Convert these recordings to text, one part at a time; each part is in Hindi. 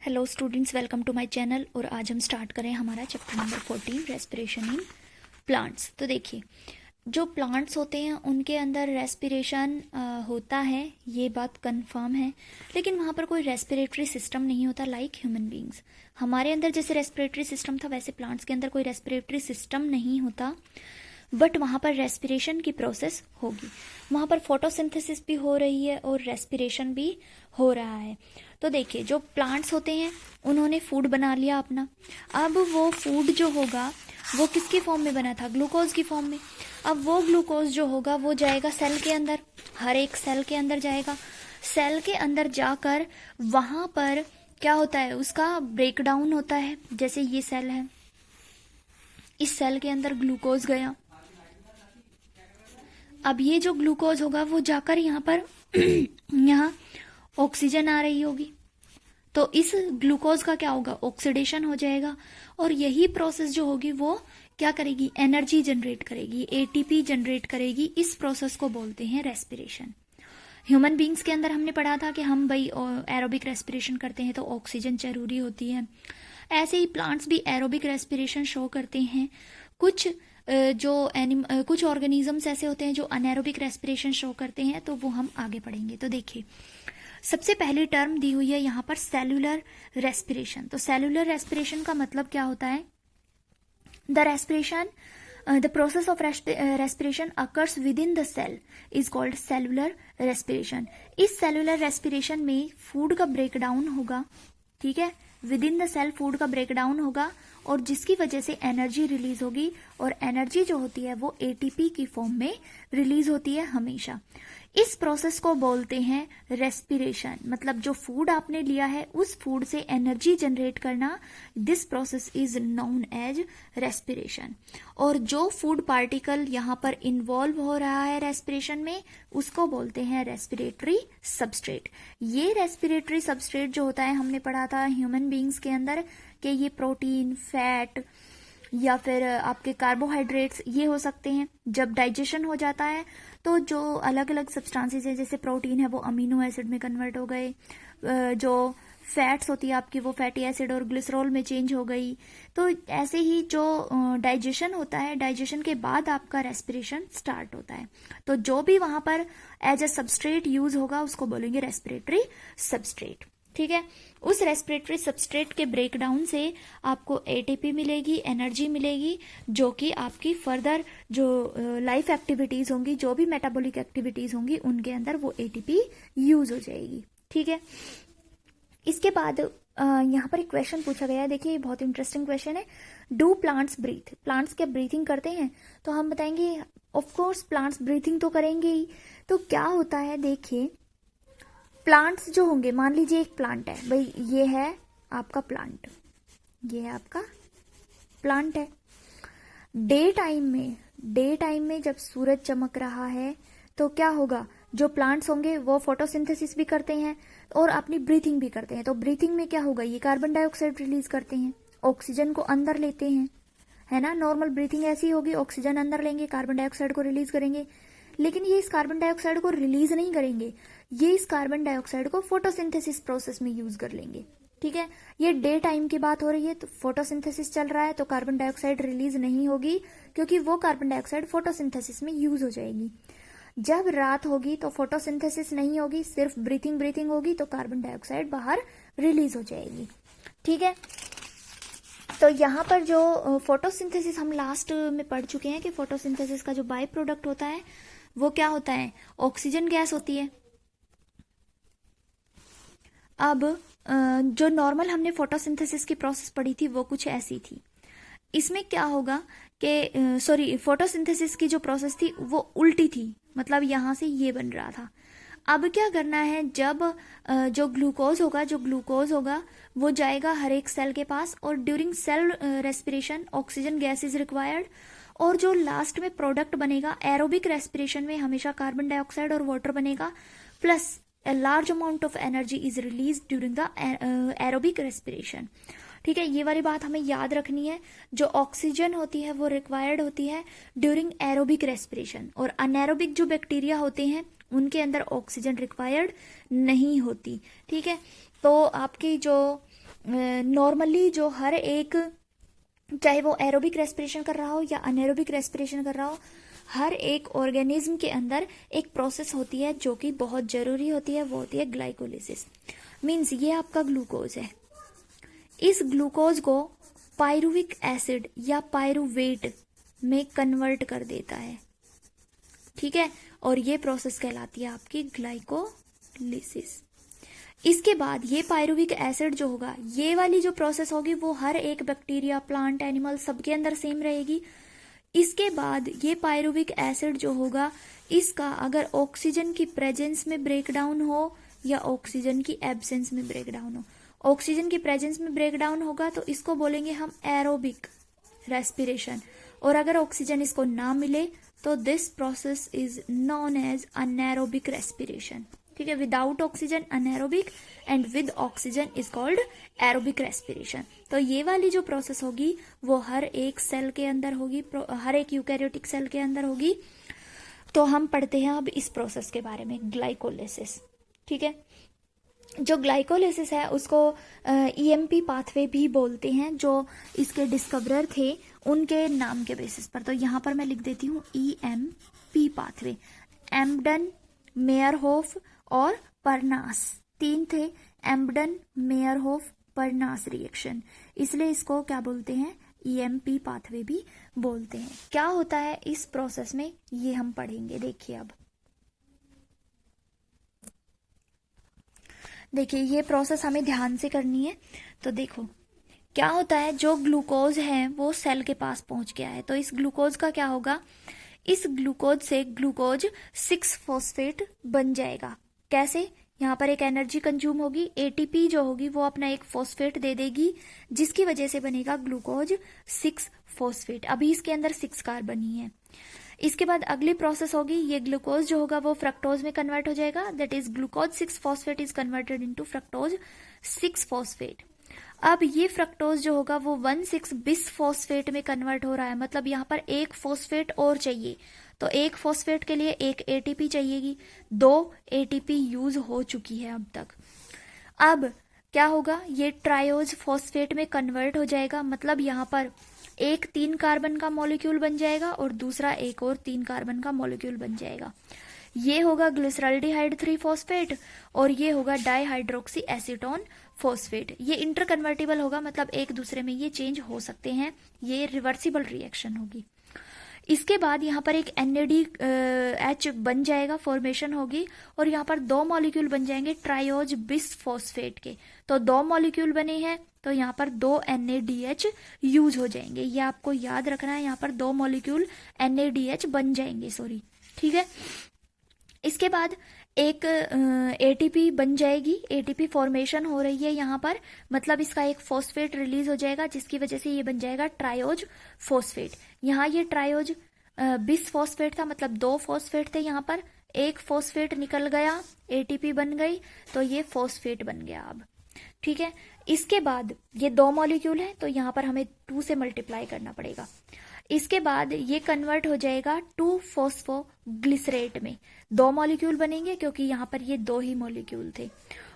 Hello students, welcome to my channel. और आज हम स्टार्ट करें हमारा chapter number 14 respiration in plants. तो देखिए, जो प्लांट्स होते हैं उनके अंदर रेस्पिरेशन होता है, ये बात कंफर्म है। लेकिन वहाँ पर कोई रेस्पिरेटरी सिस्टम नहीं होता लाइक ह्यूमन बींग्स। हमारे अंदर जैसे रेस्पिरेटरी सिस्टम था वैसे प्लांट्स के अंदर कोई रेस्पिरेटरी सिस्टम नहीं होता, बट वहाँ पर रेस्पिरेशन की प्रोसेस होगी। वहाँ पर फोटोसिंथेसिस भी हो रही है और रेस्पिरेशन भी हो रहा है। तो देखिए, जो प्लांट्स होते हैं उन्होंने फूड बना लिया अपना। अब वो फूड जो होगा वो किसकी फॉर्म में बना था? ग्लूकोज की फॉर्म में। अब वो ग्लूकोज जो होगा वो जाएगा सेल के अंदर, हर एक सेल के अंदर जाएगा। सेल के अंदर जाकर वहाँ पर क्या होता है, उसका ब्रेकडाउन होता है। जैसे ये सेल है, इस सेल के अंदर ग्लूकोज गया। अब ये जो ग्लूकोज होगा वो जाकर यहाँ पर यहाँ ऑक्सीजन आ रही होगी, तो इस ग्लूकोज का क्या होगा, ऑक्सीडेशन हो जाएगा। और यही प्रोसेस जो होगी वो क्या करेगी, एनर्जी जनरेट करेगी, एटीपी जनरेट करेगी। इस प्रोसेस को बोलते हैं रेस्पिरेशन। ह्यूमन बींग्स के अंदर हमने पढ़ा था कि हम भाई एरोबिक रेस्पिरेशन करते हैं तो ऑक्सीजन जरूरी होती है। ऐसे ही प्लांट्स भी एरोबिक रेस्पिरेशन शो करते हैं। कुछ ऑर्गेनिजम्स ऐसे होते हैं जो अनएरोबिक रेस्पिरेशन शो करते हैं, तो वो हम आगे पढ़ेंगे। तो देखिए, सबसे पहली टर्म दी हुई है यहाँ पर सेलुलर रेस्पिरेशन। तो सेलुलर रेस्पिरेशन का मतलब क्या होता है? The process of respiration occurs within the cell is called cellular respiration. इस सेलुलर रेस्पिरेशन में फूड का ब्रेकडाउन होगा, ठीक है, within the cell food का ब्रेकडाउन होगा और जिसकी वजह से एनर्जी रिलीज होगी। और एनर्जी जो होती है वो एटीपी की फॉर्म में रिलीज होती है हमेशा। इस प्रोसेस को बोलते हैं रेस्पिरेशन। मतलब जो फूड आपने लिया है उस फूड से एनर्जी जनरेट करना, this process is known as respiration. और जो फूड पार्टिकल यहाँ पर इन्वॉल्व हो रहा है रेस्पिरेशन में, उसको बोलते हैं रेस्पिरेटरी सबस्ट्रेट। ये रेस्पिरेटरी सबस्ट्रेट जो होता है, हमने पढ़ा था ह्यूमन बींग्स के अंदर कि ये प्रोटीन, फैट या फिर आपके कार्बोहाइड्रेट्स ये हो सकते हैं। जब डाइजेशन हो जाता है तो जो अलग अलग सब्सटेंसेस है, जैसे प्रोटीन है वो अमीनो एसिड में कन्वर्ट हो गए, जो फैट्स होती है आपकी वो फैटी एसिड और ग्लिसरॉल में चेंज हो गई। तो ऐसे ही जो डाइजेशन होता है, डाइजेशन के बाद आपका रेस्पिरेशन स्टार्ट होता है। तो जो भी वहां पर एज अ सबस्ट्रेट यूज होगा उसको बोलेंगे रेस्पिरेटरी सबस्ट्रेट, ठीक है। उस रेस्पिरेटरी सबस्ट्रेट के ब्रेकडाउन से आपको एटीपी मिलेगी, एनर्जी मिलेगी, जो कि आपकी फर्दर जो लाइफ एक्टिविटीज होंगी, जो भी मेटाबॉलिक एक्टिविटीज होंगी, उनके अंदर वो एटीपी यूज हो जाएगी, ठीक है। इसके बाद यहाँ पर एक क्वेश्चन पूछा गया है, देखिए बहुत इंटरेस्टिंग क्वेश्चन है। Do plants breathe? प्लांट्स क्या ब्रीथिंग करते हैं? तो हम बताएंगे ऑफ कोर्स प्लांट्स ब्रीथिंग तो करेंगे ही। तो क्या होता है, देखिए प्लांट्स जो होंगे, मान लीजिए एक प्लांट है, भाई ये है आपका प्लांट, ये है आपका प्लांट है। डे टाइम में जब सूरज चमक रहा है तो क्या होगा, जो प्लांट्स होंगे वो फोटोसिंथेसिस भी करते हैं और अपनी ब्रीथिंग भी करते हैं। तो ब्रीथिंग में क्या होगा, ये कार्बन डाइऑक्साइड रिलीज करते हैं, ऑक्सीजन को अंदर लेते हैं, है ना। नॉर्मल ब्रीथिंग ऐसी होगी, ऑक्सीजन अंदर लेंगे, कार्बन डाइऑक्साइड को रिलीज करेंगे। लेकिन ये इस कार्बन डाइऑक्साइड को रिलीज नहीं करेंगे, ये इस कार्बन डाइऑक्साइड को फोटोसिंथेसिस प्रोसेस में यूज कर लेंगे, ठीक है। ये डे टाइम की बात हो रही है, तो फोटोसिंथेसिस चल रहा है तो कार्बन डाइऑक्साइड रिलीज नहीं होगी, क्योंकि वो कार्बन डाइऑक्साइड फोटोसिंथेसिस में यूज हो जाएगी। जब रात होगी तो फोटोसिंथेसिस नहीं होगी, सिर्फ ब्रीथिंग होगी, तो कार्बन डाइऑक्साइड बाहर रिलीज हो जाएगी, ठीक है। तो यहाँ पर जो फोटोसिंथेसिस हम लास्ट में पढ़ चुके हैं कि फोटोसिंथेसिस का जो बाय प्रोडक्ट होता है वो क्या होता है, ऑक्सीजन गैस होती है। अब जो नॉर्मल हमने फोटोसिंथेसिस की प्रोसेस पढ़ी थी वो कुछ ऐसी थी। इसमें क्या होगा कि फोटोसिंथेसिस की जो प्रोसेस थी वो उल्टी थी, मतलब यहां से ये बन रहा था। अब क्या करना है, जब जो ग्लूकोज होगा वो जाएगा हर एक सेल के पास, और during cell respiration oxygen gas is required. और जो लास्ट में प्रोडक्ट बनेगा एरोबिक रेस्पिरेशन में हमेशा कार्बन डाइऑक्साइड और वाटर बनेगा, plus a large amount of energy is released during the aerobic respiration, ठीक है। ये वाली बात हमें याद रखनी है। जो ऑक्सीजन होती है वो रिक्वायर्ड होती है ड्यूरिंग एरोबिक रेस्पिरेशन, और अनएरोबिक जो बैक्टीरिया होते हैं उनके अंदर ऑक्सीजन रिक्वायर्ड नहीं होती, ठीक है। तो आपकी जो नॉर्मली जो हर एक, चाहे वो एरोबिक रेस्पिरेशन कर रहा हो या अनएरोबिक रेस्पिरेशन कर रहा हो, हर एक ऑर्गेनिज्म के अंदर एक प्रोसेस होती है जो कि बहुत जरूरी होती है, वो होती है ग्लाइकोलिसिस। मीन्स ये आपका ग्लूकोज है, इस ग्लूकोज को पायरुविक एसिड या पायरुवेट में कन्वर्ट कर देता है, ठीक है, और ये प्रोसेस कहलाती है आपकी ग्लाइकोलिसिस। इसके बाद ये पायरुविक एसिड जो होगा, ये वाली जो प्रोसेस होगी वो हर एक बैक्टीरिया, प्लांट, एनिमल सबके अंदर सेम रहेगी। इसके बाद ये पायरुविक एसिड जो होगा, इसका अगर ऑक्सीजन की प्रेजेंस में ब्रेकडाउन हो या ऑक्सीजन की एब्सेंस में ब्रेकडाउन हो, ऑक्सीजन की प्रेजेंस में ब्रेकडाउन होगा तो इसको बोलेंगे हम एरोबिक रेस्पिरेशन, और अगर ऑक्सीजन इसको ना मिले तो this process is known as anaerobic respiration, ठीक है। Without oxygen anaerobic and with oxygen is called aerobic respiration. तो ये वाली जो प्रोसेस होगी वो हर एक सेल के अंदर होगी, हर एक यूकैरियोटिक सेल के अंदर होगी। तो हम पढ़ते हैं अब इस प्रोसेस के बारे में, ग्लाइकोलिसिस, ठीक है। जो ग्लाइकोलिसिस है उसको ईएमपी पाथवे भी बोलते हैं, जो इसके डिस्कवरर थे उनके नाम के बेसिस पर। तो यहाँ पर मैं लिख देती हूँ ईएमपी पाथवे। एम्बडन, मेयरहोफ और परनास, 3 थे, एम्बडन, मेयरहोफ, परनास रिएक्शन, इसलिए इसको क्या बोलते हैं, ईएमपी पाथवे भी बोलते हैं। क्या होता है इस प्रोसेस में ये हम पढ़ेंगे। देखिए अब देखिए ये प्रोसेस हमें ध्यान से करनी है। तो देखो क्या होता है, जो ग्लूकोज है वो सेल के पास पहुंच गया है, तो इस ग्लूकोज का क्या होगा, इस ग्लूकोज से ग्लूकोज 6 फॉस्फेट बन जाएगा। कैसे, यहाँ पर एक एनर्जी कंज्यूम होगी, एटीपी जो होगी वो अपना एक फॉस्फेट दे देगी, जिसकी वजह से बनेगा ग्लूकोज 6 फॉस्फेट। अभी इसके अंदर 6 कार्बन ही है। इसके बाद अगली प्रोसेस होगी, ये ग्लूकोज जो होगा वो फ्रक्टोज में कन्वर्ट हो जाएगा, that is glucose 6 phosphate is converted into fructose 6 phosphate. अब ये फ्रक्टोज जो होगा वो 1,6 बिस फॉस्फेट में कन्वर्ट हो रहा है, मतलब यहाँ पर एक फॉस्फेट और चाहिए, तो एक फॉस्फेट के लिए एक एटीपी चाहिएगी, 2 एटीपी यूज हो चुकी है अब तक। अब क्या होगा, ये ट्रायोज फॉस्फेट में कन्वर्ट हो जाएगा, मतलब यहाँ पर एक 3 कार्बन का मॉलिक्यूल बन जाएगा और दूसरा एक और 3 कार्बन का मॉलिक्यूल बन जाएगा। ये होगा ग्लिसरॉल्डिहाइड 3 फॉस्फेट और ये होगा डाइहाइड्रोक्सी एसीटोन फॉस्फेट। ये इंटर कन्वर्टिबल होगा, मतलब एक दूसरे में ये चेंज हो सकते हैं, ये रिवर्सिबल रिएक्शन होगी। इसके बाद यहाँ पर एक NADH बन जाएगा, फॉर्मेशन होगी, और यहाँ पर 2 मॉलिक्यूल बन जाएंगे ट्रायोज बिस फॉस्फेट के। तो 2 मॉलिक्यूल बने हैं, तो यहाँ पर 2 NADH यूज हो जाएंगे। ये आपको याद रखना है, यहाँ पर 2 मॉलिक्यूल NADH बन जाएंगे, सॉरी, ठीक है। इसके बाद एक एटीपी बन जाएगी, एटीपी फॉर्मेशन हो रही है यहाँ पर, मतलब इसका एक फॉस्फेट रिलीज हो जाएगा, जिसकी वजह से ये बन जाएगा ट्रायोज फॉस्फेट। यहाँ ये ट्रायोज बिस फॉस्फेट था, मतलब 2 फॉस्फेट थे, यहाँ पर एक फॉस्फेट निकल गया, एटीपी बन गई, तो ये फॉस्फेट बन गया अब, ठीक है। इसके बाद ये 2 मॉलिक्यूल है, तो यहाँ पर हमें 2 से मल्टीप्लाई करना पड़ेगा। इसके बाद ये कन्वर्ट हो जाएगा 2 फॉस्फोग्लिसरेट में, 2 मॉलिक्यूल बनेंगे क्योंकि यहाँ पर ये 2 ही मॉलिक्यूल थे।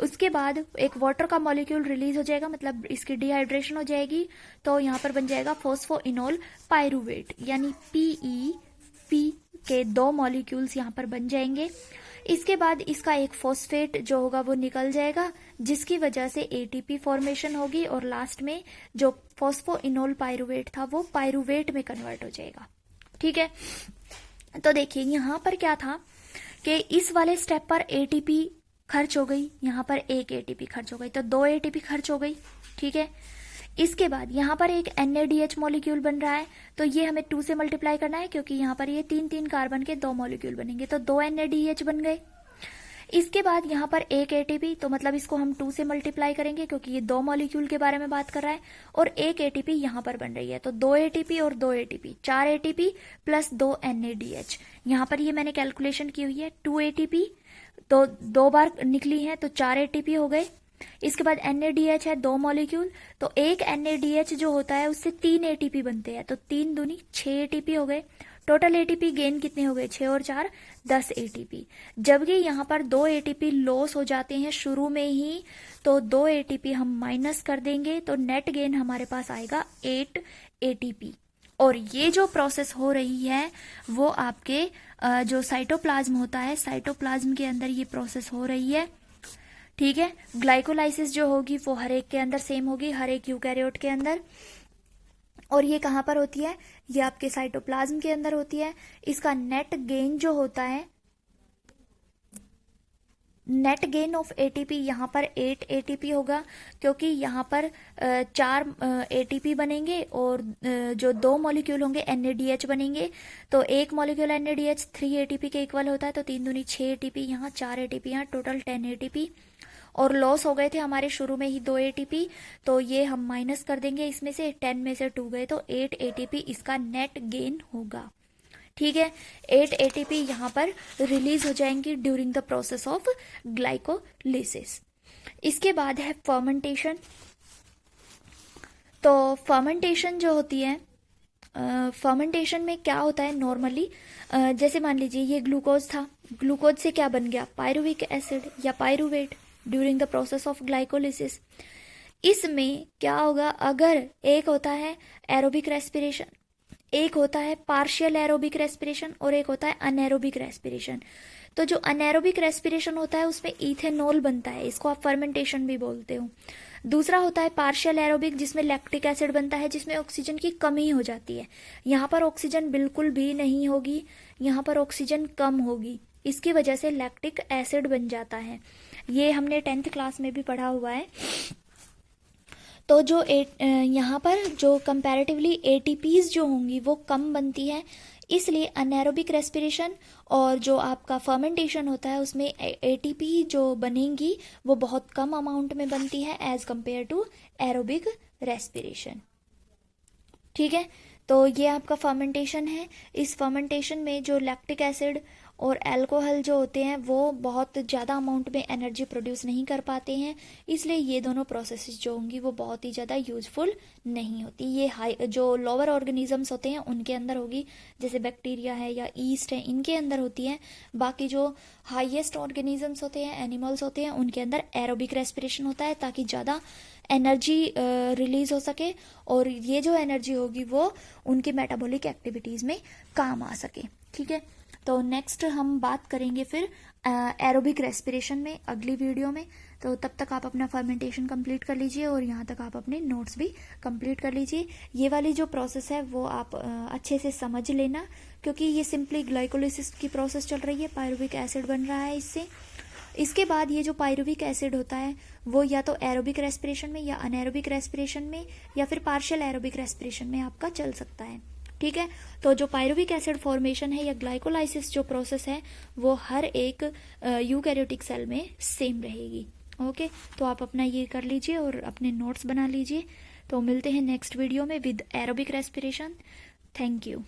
उसके बाद एक वाटर का मॉलिक्यूल रिलीज हो जाएगा, मतलब इसकी डिहाइड्रेशन हो जाएगी, तो यहाँ पर बन जाएगा फॉस्फोइनोल पायरुवेट, यानी PEP के 2 मॉलिक्यूल्स यहाँ पर बन जाएंगे। इसके बाद इसका एक फॉस्फेट जो होगा वो निकल जाएगा, जिसकी वजह से एटीपी फॉर्मेशन होगी, और लास्ट में जो फॉस्फोइनोल पायरुवेट था वो पायरुवेट में कन्वर्ट हो जाएगा, ठीक है। तो देखिए यहाँ पर क्या था कि इस वाले स्टेप पर एटीपी खर्च हो गई, यहाँ पर एक एटीपी खर्च हो गई, तो 2 एटीपी खर्च हो गई, ठीक है। इसके बाद यहाँ पर एक NADH मॉलिक्यूल बन रहा है, तो ये हमें 2 से मल्टीप्लाई करना है, क्योंकि यहाँ पर ये 3 कार्बन के 2 मॉलिक्यूल बनेंगे, तो 2 NADH बन गए। इसके बाद यहाँ पर एक एटीपी, तो मतलब इसको हम 2 से मल्टीप्लाई करेंगे, क्योंकि ये 2 मॉलिक्यूल के बारे में बात कर रहा है, और एक एटीपी यहाँ पर बन रही है, तो 2 एटीपी और 2 एटीपी, 4 एटीपी प्लस 2 NADH। यहाँ पर ये मैंने कैलकुलेशन की हुई है, 2 एटीपी तो 2 बार निकली है, तो 4 एटीपी हो गए। इसके बाद NADH है 2 मॉलिक्यूल, तो एक NADH जो होता है उससे 3 एटीपी बनते हैं, तो 3 दूनी 6 एटीपी हो गए। टोटल एटीपी गेन कितने हो गए, 6 और 4 10 एटीपी। जबकि यहाँ पर 2 एटीपी लॉस हो जाते हैं शुरू में ही, तो 2 एटीपी हम माइनस कर देंगे तो नेट गेन हमारे पास आएगा 8 एटीपी। और ये जो प्रोसेस हो रही है वो आपके जो साइटोप्लाज्म होता है, साइटोप्लाज्म के अंदर ये प्रोसेस हो रही है, ठीक है। ग्लाइकोलाइसिस जो होगी वो हर एक के अंदर सेम होगी, हर एक यूकैरियोट के अंदर। और ये कहाँ पर होती है, ये आपके साइटोप्लाज्म के अंदर होती है। इसका नेट गेन जो होता है, नेट गेन ऑफ एटीपी यहाँ पर 8 एटीपी होगा, क्योंकि यहाँ पर 4 एटीपी बनेंगे और जो 2 मॉलिक्यूल होंगे NADH बनेंगे। तो एक मॉलिक्यूल NADH 3 एटीपी के इक्वल होता है, तो 3 दूनी 6 एटीपी, यहाँ 4 एटीपी, यहाँ टोटल 10 एटीपी। और लॉस हो गए थे हमारे शुरू में ही 2 एटीपी, तो ये हम माइनस कर देंगे, इसमें से 10 में से 2 गए तो 8 एटीपी इसका नेट गेन होगा, ठीक है। 8 एटीपी यहाँ पर रिलीज हो जाएंगी during the process of glycolysis. इसके बाद है फर्मेंटेशन। तो फर्मेंटेशन जो होती है, फर्मेंटेशन में क्या होता है नॉर्मली, जैसे मान लीजिए ये ग्लूकोज था, ग्लूकोज से क्या बन गया, पायरुविक एसिड या pyruvate during the process of glycolysis. इसमें क्या होगा, अगर एक होता है एरोबिक रेस्पिरेशन, एक होता है पार्शियल एरोबिक रेस्पिरेशन और एक होता है अनएरोबिक रेस्पिरेशन। तो जो अनएरोबिक रेस्पिरेशन होता है उसमें इथेनॉल बनता है, इसको आप फर्मेंटेशन भी बोलते हो। दूसरा होता है पार्शियल एरोबिक, जिसमें लैक्टिक एसिड बनता है, जिसमें ऑक्सीजन की कमी हो जाती है। यहाँ पर ऑक्सीजन बिल्कुल भी नहीं होगी, यहाँ पर ऑक्सीजन कम होगी, इसकी वजह से लैक्टिक एसिड बन जाता है। ये हमने 10th क्लास में भी पढ़ा हुआ है। तो जो यहाँ पर जो कंपैरेटिवली एटीपीज जो होंगी वो कम बनती है, इसलिए अनएरोबिक रेस्पिरेशन और जो आपका फर्मेंटेशन होता है उसमें एटीपी जो बनेंगी वो बहुत कम अमाउंट में बनती है as compare to aerobic respiration, ठीक है। तो ये आपका फर्मेंटेशन है। इस फर्मेंटेशन में जो लैक्टिक एसिड और अल्कोहल जो होते हैं वो बहुत ज़्यादा अमाउंट में एनर्जी प्रोड्यूस नहीं कर पाते हैं, इसलिए ये दोनों प्रोसेसेस जो होंगी वो बहुत ही ज़्यादा यूजफुल नहीं होती। ये हाई जो लोअर ऑर्गेनिजम्स होते हैं उनके अंदर होगी, जैसे बैक्टीरिया है या ईस्ट है, इनके अंदर होती है। बाकी जो हाईएस्ट ऑर्गेनिजम्स होते हैं, एनिमल्स होते हैं, उनके अंदर एरोबिक रेस्पिरेशन होता है ताकि ज़्यादा एनर्जी रिलीज हो सके और ये जो एनर्जी होगी वो उनकी मेटाबॉलिक एक्टिविटीज़ में काम आ सके, ठीक है। तो नेक्स्ट हम बात करेंगे फिर एरोबिक रेस्पिरेशन में अगली वीडियो में। तो तब तक आप अपना फर्मेंटेशन कंप्लीट कर लीजिए और यहाँ तक आप अपने नोट्स भी कंप्लीट कर लीजिए। ये वाली जो प्रोसेस है वो आप अच्छे से समझ लेना, क्योंकि ये सिंपली ग्लाइकोलिसिस की प्रोसेस चल रही है, पायरुविक एसिड बन रहा है इससे। इसके बाद ये जो पायरुविक एसिड होता है वो या तो एरोबिक रेस्पिरेशन में या अनएरोबिक रेस्पिरेशन में या फिर पार्शियल एरोबिक रेस्पिरेशन में आपका चल सकता है, ठीक है। तो जो पायरुविक एसिड फॉर्मेशन है या ग्लाइकोलाइसिस जो प्रोसेस है वो हर एक यूकैरियोटिक सेल में सेम रहेगी, ओके। तो आप अपना ये कर लीजिए और अपने नोट्स बना लीजिए। तो मिलते हैं नेक्स्ट वीडियो में with aerobic respiration. Thank you.